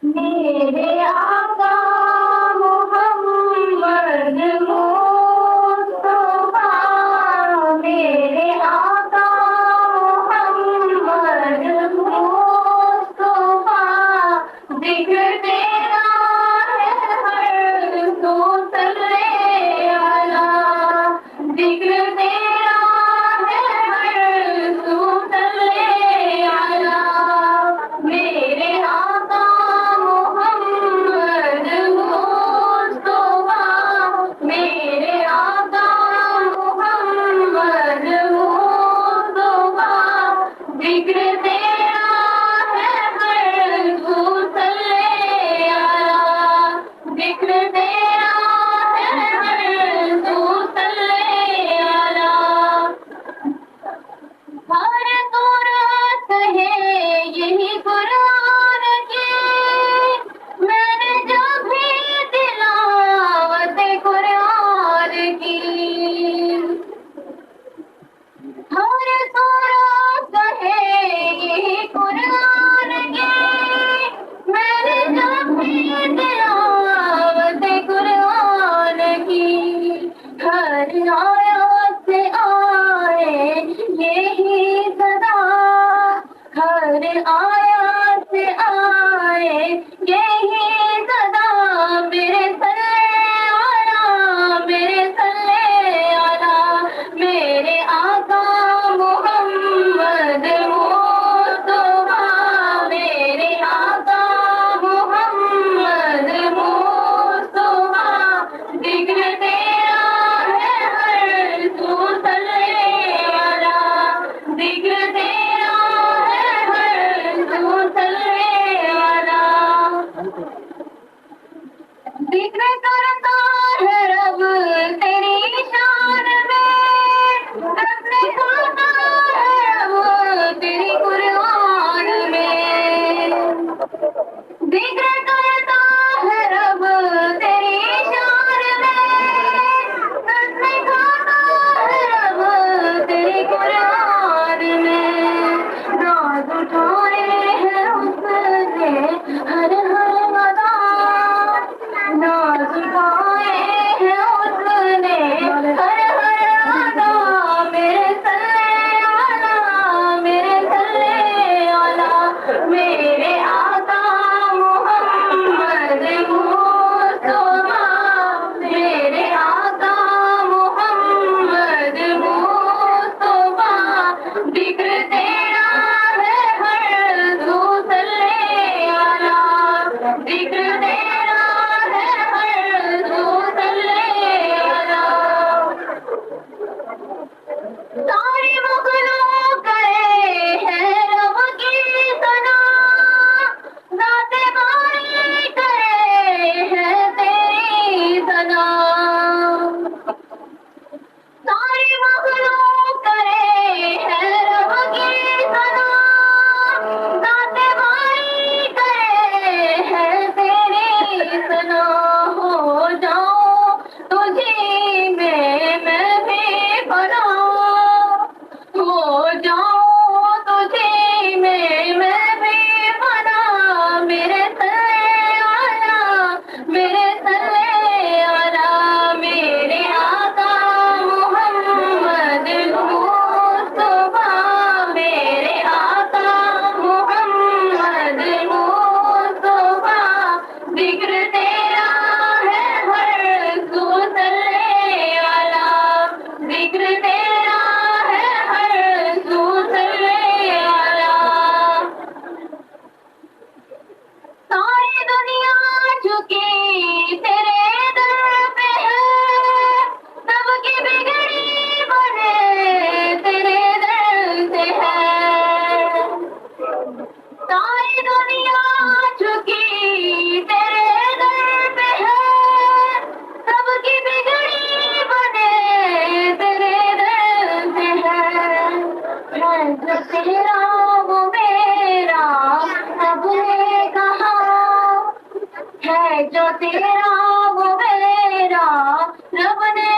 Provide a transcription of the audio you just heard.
میرے آقا محمد مصطفیٰ، میرے آقا محمد مصطفیٰ، ذکر تیرا ہے ہر تو صلی اللہ، ذکر تیرا ہے ہر تو صلی اللہ، میرے آقا محمد مصطفیٰ، میرے آقا محمد مصطفیٰ، ذکر تیرا ہے ہر تو صلی اللہ، ذکر تیرا ہے ہر تو صلی اللہ، ہر سورت ہے یہی قرآن کی، میں نے جب بھی تلاوت قرآن کی، ہر سورت ہے یہی قرآن کی، میں نے جب بھی تلاوت قرآن کی، ہر آیات سے آئے یہی صدا، ہر آیات سے آئے یہی صدا، میرے صلی اللہ، میرے صلی اللہ، میرے آقا محمد مصطفیٰ، میرے آقا محمد مصطفیٰ، ذکر تیرا ہے ہر تو صلی اللہ، ذکر تیرا ہے ہر تو صلی اللہ، ذکر کرتا ہے رب تیری شان میں، رب نے کھاتا ہے رب تیری قرآن میں، ذکر کرتا ہے رب تیری شان میں، رب نے کھاتا ہے رب تیری قرآن میں، ناز اٹھائے ہیں اس نے ہر ہر ادا، ناز اٹھائے ہیں اس نے ہر ہر ادا، میرے صلی اللہ، میرے صلی اللہ، میرے آقا محمد مصطفیٰ، میرے آقا محمد مصطفیٰ، ذکر تیرا ہے ہر تو صلی اللہ، ذکر تیرا ہے ہر تو صلی اللہ، ساری مخلوق کرے ہے رب کی ثنا، ذات باری کرے ہے تیری ثنا، ساری مخلوق کرے ہے رب کی ثنا، ذات باری کرے ہے تیری ثنا، ہو جاؤں تجھی میں بھی فنا، ہو جاؤں تجھی میں بھی فنا، میرے صلی اللہ، میرے صلی اللہ، میرے آقا محمد مصطفیٰ، میرے آقا محمد مصطفیٰ، ذکر تیرا ہے ہر تو صلی اللہ، ذکر تیرا ہے ہر تو صلی اللہ، ساری دنیا جھکی تیرے در پہ ہے، سب کی بگڑی بنے تیرے در سے ہے، ساری دنیا جھکی تیرے در پہ ہے، سب کی بگڑی بنے تیرے در سے ہے جو تیرا وہ میرا، سب نے کہا ہے جو تیرا وہ میرا، رب نے